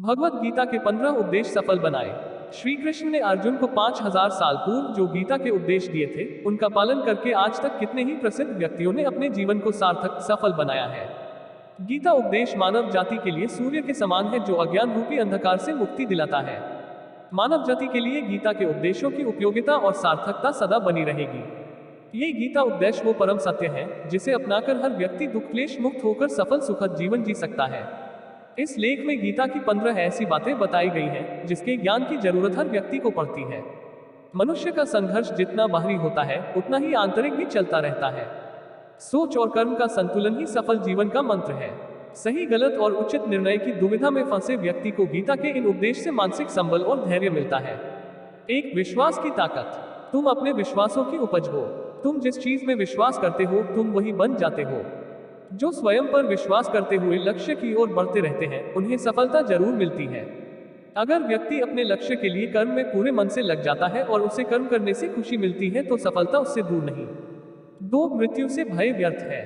भगवत गीता के 15 उपदेश सफल बनाए। श्री कृष्ण ने अर्जुन को 5000 साल पूर्व जो गीता के उपदेश दिए थे, उनका पालन करके आज तक कितने ही प्रसिद्ध व्यक्तियों ने अपने जीवन को सार्थक सफल बनाया है। गीता उपदेश मानव जाति के लिए सूर्य के समान है, जो अज्ञान रूपी अंधकार से मुक्ति दिलाता है। मानव जाति के लिए गीता के उपदेशों की उपयोगिता और सार्थकता सदा बनी रहेगी। ये गीता उपदेश वो परम सत्य है जिसे अपनाकर हर व्यक्ति दुख क्लेश मुक्त होकर सफल सुखद जीवन जी सकता है। इस लेख में गीता की 15 ऐसी बातें बताई गई हैं जिसके ज्ञान की जरूरत हर व्यक्ति को पड़ती है। मनुष्य का संघर्ष जितना बाहरी होता है, उतना ही आंतरिक भी चलता रहता है। सोच और कर्म का संतुलन ही सफल जीवन का मंत्र है। सही गलत और उचित निर्णय की दुविधा में फंसे व्यक्ति को गीता के इन उपदेश से मानसिक संबल और धैर्य मिलता है। एक, विश्वास की ताकत। तुम अपने विश्वासों की उपज हो। तुम जिस चीज में विश्वास करते हो, तुम वही बन जाते हो। जो स्वयं पर विश्वास करते हुए लक्ष्य की ओर बढ़ते रहते हैं, उन्हें सफलता जरूर मिलती है। अगर व्यक्ति अपने लक्ष्य के लिए कर्म में पूरे मन से लग जाता है और उसे कर्म करने से खुशी मिलती है, तो सफलता उससे दूर नहीं। 2, मृत्यु से भय व्यर्थ है।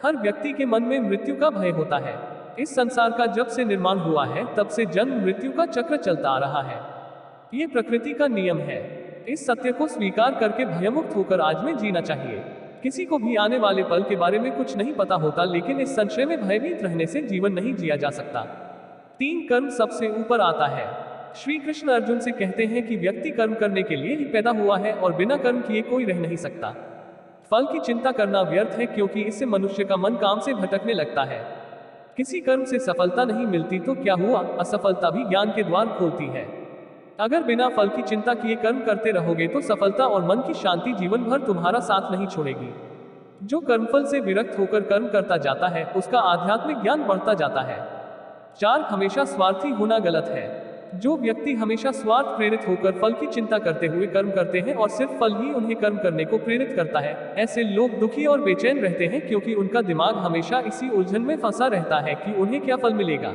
हर व्यक्ति के मन में मृत्यु का भय होता है। इस संसार का जब से निर्माण हुआ है, तब से जन्म मृत्यु का चक्र चलता आ रहा है। ये प्रकृति का नियम है। इस सत्य को स्वीकार करके भयमुक्त होकर आज में जीना चाहिए। किसी को भी आने वाले पल के बारे में कुछ नहीं पता होता, लेकिन इस संशय में भयभीत रहने से जीवन नहीं जिया जा सकता। 3, कर्म सबसे ऊपर आता है। श्री कृष्ण अर्जुन से कहते हैं कि व्यक्ति कर्म करने के लिए ही पैदा हुआ है और बिना कर्म किए कोई रह नहीं सकता। फल की चिंता करना व्यर्थ है, क्योंकि इससे मनुष्य का मन काम से भटकने लगता है। किसी कर्म से सफलता नहीं मिलती तो क्या हुआ, असफलता भी ज्ञान के द्वार खोलती है। अगर बिना फल की चिंता किए कर्म करते रहोगे तो सफलता और मन की शांति जीवन भर तुम्हारा साथ नहीं छोड़ेगी। जो कर्मफल से विरक्त होकर कर्म करता जाता है, उसका आध्यात्मिक ज्ञान बढ़ता जाता है। 4, हमेशा स्वार्थी होना गलत है। जो व्यक्ति हमेशा स्वार्थ प्रेरित होकर फल की चिंता करते हुए कर्म करते हैं और सिर्फ फल ही उन्हें कर्म करने को प्रेरित करता है, ऐसे लोग दुखी और बेचैन रहते हैं, क्योंकि उनका दिमाग हमेशा इसी उलझन में फंसा रहता है कि उन्हें क्या फल मिलेगा।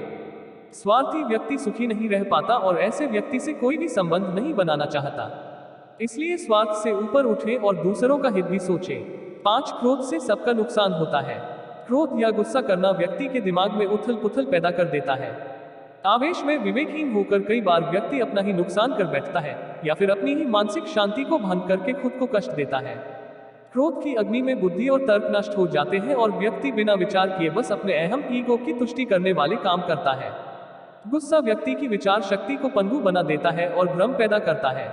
स्वार्थी व्यक्ति सुखी नहीं रह पाता और ऐसे व्यक्ति से कोई भी संबंध नहीं बनाना चाहता। इसलिए स्वार्थ से ऊपर उठें और दूसरों का हित भी सोचें। 5, क्रोध से सबका नुकसान होता है। क्रोध या गुस्सा करना व्यक्ति के दिमाग में उथल पुथल पैदा कर देता है। आवेश में विवेकहीन होकर कई बार व्यक्ति अपना ही नुकसान कर बैठता है, या फिर अपनी ही मानसिक शांति को भंग करके खुद को कष्ट देता है। क्रोध की अग्नि में बुद्धि और तर्क नष्ट हो जाते हैं और व्यक्ति बिना विचार किए बस अपने अहम ईगो की तुष्टि करने वाले काम करता है। गुस्सा व्यक्ति की विचार शक्ति को पनडुब्बी बना देता है और भ्रम पैदा करता है।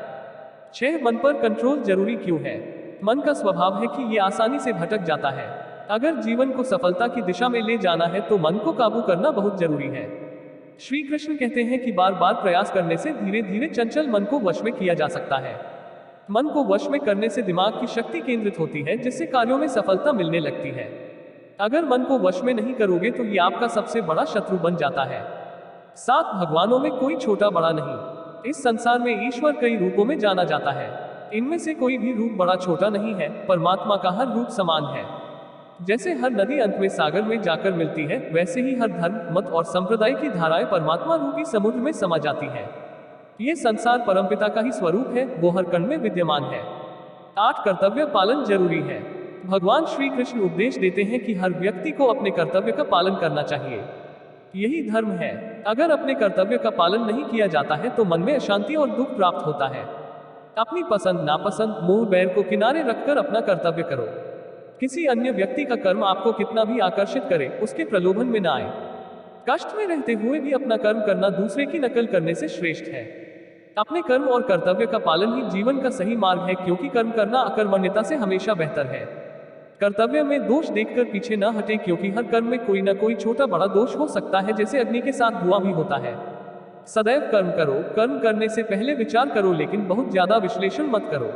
6, मन पर कंट्रोल जरूरी क्यों है। मन का स्वभाव है कि ये आसानी से भटक जाता है। अगर जीवन को सफलता की दिशा में ले जाना है तो मन को काबू करना बहुत जरूरी है। श्री कृष्ण कहते हैं कि बार बार प्रयास करने से धीरे धीरे चंचल मन को वश में किया जा सकता है। मन को वश में करने से दिमाग की शक्ति केंद्रित होती है, जिससे कार्यों में सफलता मिलने लगती है। अगर मन को वश में नहीं करोगे तो ये आपका सबसे बड़ा शत्रु बन जाता है। 7, भगवानों में कोई छोटा बड़ा नहीं। इस संसार में ईश्वर कई रूपों में जाना जाता है। इनमें से कोई भी रूप बड़ा छोटा नहीं है। परमात्मा का हर रूप समान है। जैसे हर नदी अंत में सागर में जाकर मिलती है, वैसे ही हर धर्म, मत और संप्रदाय की धाराएं परमात्मा रूपी समुद्र में समा जाती है। ये संसार परमपिता का ही स्वरूप है, वो हर कण में विद्यमान है। 8, कर्तव्य पालन जरूरी है। भगवान श्री कृष्ण उपदेश देते हैं कि हर व्यक्ति को अपने कर्तव्य का पालन करना चाहिए। यही धर्म है। अगर अपने कर्तव्य का पालन नहीं किया जाता है तो मन में अशांति और दुख प्राप्त होता है। अपनी पसंद नापसंद, मोह बैर को किनारे रखकर अपना कर्तव्य करो। किसी अन्य व्यक्ति का कर्म आपको कितना भी आकर्षित करे, उसके प्रलोभन में ना आए। कष्ट में रहते हुए भी अपना कर्म करना दूसरे की नकल करने से श्रेष्ठ है। अपने कर्म और कर्तव्य का पालन ही जीवन का सही मार्ग है, क्योंकि कर्म करना अकर्मण्यता से हमेशा बेहतर है। कर्तव्य में दोष देखकर पीछे न हटे, क्योंकि हर कर्म में कोई ना कोई छोटा बड़ा दोष हो सकता है, जैसे अग्नि के साथ धुआं भी होता है। सदैव कर्म करो। कर्म करने से पहले विचार करो, लेकिन बहुत ज्यादा विश्लेषण मत करो।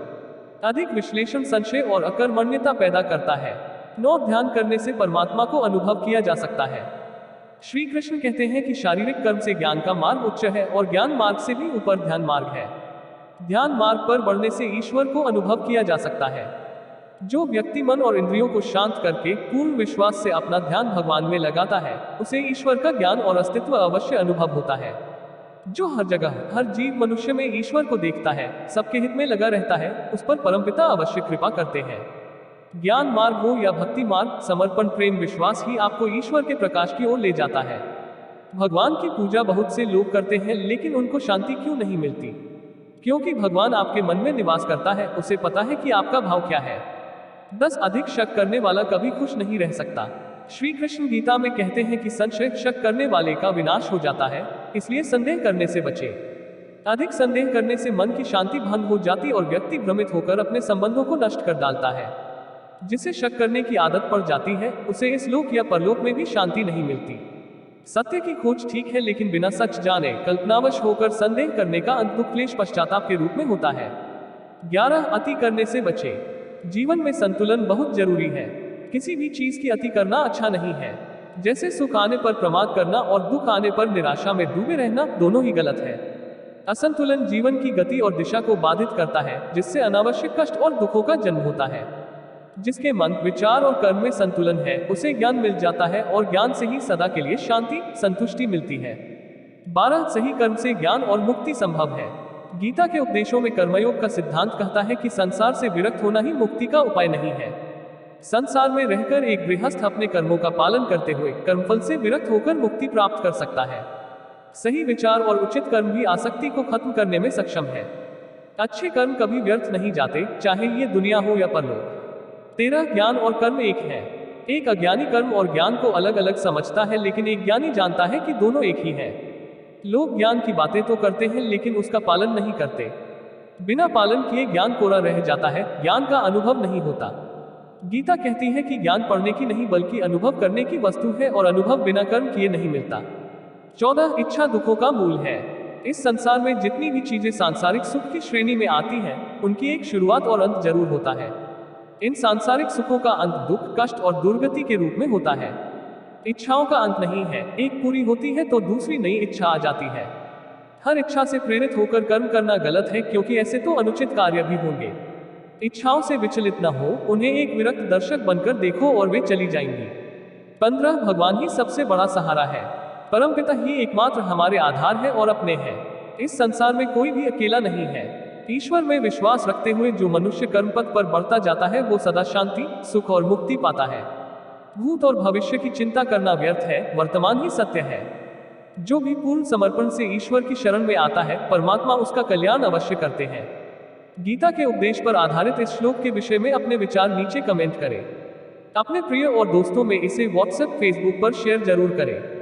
अधिक विश्लेषण संशय और अकर्मण्यता पैदा करता है। 9, ध्यान करने से परमात्मा को अनुभव किया जा सकता है। श्री कृष्ण कहते हैं कि शारीरिक कर्म से ज्ञान का मार्ग उच्च है और ज्ञान मार्ग से भी ऊपर ध्यान मार्ग है। ध्यान मार्ग पर बढ़ने से ईश्वर को अनुभव किया जा सकता है। जो व्यक्ति मन और इंद्रियों को शांत करके पूर्ण विश्वास से अपना ध्यान भगवान में लगाता है, उसे ईश्वर का ज्ञान और अस्तित्व अवश्य अनुभव होता है। जो हर जगह हर जीव मनुष्य में ईश्वर को देखता है, सबके हित में लगा रहता है, उस पर परमपिता अवश्य कृपा करते हैं। ज्ञान मार्ग हो या भक्ति मार्ग, समर्पण प्रेम विश्वास ही आपको ईश्वर के प्रकाश की ओर ले जाता है। भगवान की पूजा बहुत से लोग करते हैं, लेकिन उनको शांति क्यों नहीं मिलती? क्योंकि भगवान आपके मन में निवास करता है, उसे पता है कि आपका भाव क्या है। 10 अधिक शक करने वाला कभी खुश नहीं रह सकता। श्री कृष्ण गीता में कहते हैं कि संशय शक करने वाले का विनाश हो जाता है, इसलिए संदेह करने से बचे। अधिक संदेह करने से मन की शांति भंग हो जाती और व्यक्ति भ्रमित होकर अपने संबंधों को नष्ट कर डालता है। जिसे शक करने की आदत पड़ जाती है, उसे इस लोक या परलोक में भी शांति नहीं मिलती। सत्य की खोज ठीक है, लेकिन बिना सच जाने कल्पनावश होकर संदेह करने का अंत दुख क्लेश पश्चाताप के रूप में होता है। 11 अति करने से बचे। जीवन में संतुलन बहुत जरूरी है। किसी भी चीज की अति करना अच्छा नहीं है। जैसे सुख आने पर प्रमाद करना और दुख आने पर निराशा में डूबे रहना, दोनों ही गलत है। असंतुलन जीवन की गति और दिशा को बाधित करता है, जिससे अनावश्यक कष्ट और दुखों का जन्म होता है। जिसके मन, विचार और कर्म में संतुलन है, उसे ज्ञान मिल जाता है और ज्ञान से ही सदा के लिए शांति, संतुष्टि मिलती है। 12 सही कर्म से ज्ञान और मुक्ति संभव है। गीता के उपदेशों में कर्मयोग का सिद्धांत कहता है कि संसार से विरक्त होना ही मुक्ति का उपाय नहीं है। संसार में रहकर एक गृहस्थ अपने कर्मों का पालन करते हुए कर्मफल से विरक्त होकर मुक्ति प्राप्त कर सकता है। सही विचार और उचित कर्म भी आसक्ति को खत्म करने में सक्षम है। अच्छे कर्म कभी व्यर्थ नहीं जाते, चाहे ये दुनिया हो या परलोक। 13 ज्ञान और कर्म एक है। एक अज्ञानी कर्म और ज्ञान को अलग अलग समझता है, लेकिन एक ज्ञानी जानता है कि दोनों एक ही है। लोग ज्ञान की बातें तो करते हैं, लेकिन उसका पालन नहीं करते। बिना पालन किए ज्ञान कोरा रह जाता है, ज्ञान का अनुभव नहीं होता। गीता कहती है कि ज्ञान पढ़ने की नहीं बल्कि अनुभव करने की वस्तु है और अनुभव बिना कर्म किए नहीं मिलता। 14 इच्छा दुखों का मूल है। इस संसार में जितनी भी चीजें सांसारिक सुख की श्रेणी में आती हैं, उनकी एक शुरुआत और अंत जरूर होता है। इन सांसारिक सुखों का अंत दुख, कष्ट और दुर्गति के रूप में होता है। इच्छाओं का अंत नहीं है, एक पूरी होती है तो दूसरी नई इच्छा आ जाती है। हर इच्छा से प्रेरित होकर कर्म करना गलत है, क्योंकि ऐसे तो अनुचित कार्य भी होंगे। इच्छाओं से विचलित न हो, उन्हें एक विरक्त दर्शक बनकर देखो और वे चली जाएंगी। 15 भगवान ही सबसे बड़ा सहारा है। परमपिता ही एकमात्र हमारे आधार है और अपने हैं। इस संसार में कोई भी अकेला नहीं है। ईश्वर में विश्वास रखते हुए जो मनुष्य कर्म पथ पर बढ़ता जाता है, वो सदा शांति, सुख और मुक्ति पाता है। भूत और भविष्य की चिंता करना व्यर्थ है, वर्तमान ही सत्य है। जो भी पूर्ण समर्पण से ईश्वर की शरण में आता है, परमात्मा उसका कल्याण अवश्य करते हैं। गीता के उपदेश पर आधारित इस श्लोक के विषय में अपने विचार नीचे कमेंट करें। अपने प्रिय और दोस्तों में इसे व्हाट्सएप, फेसबुक पर शेयर जरूर करें।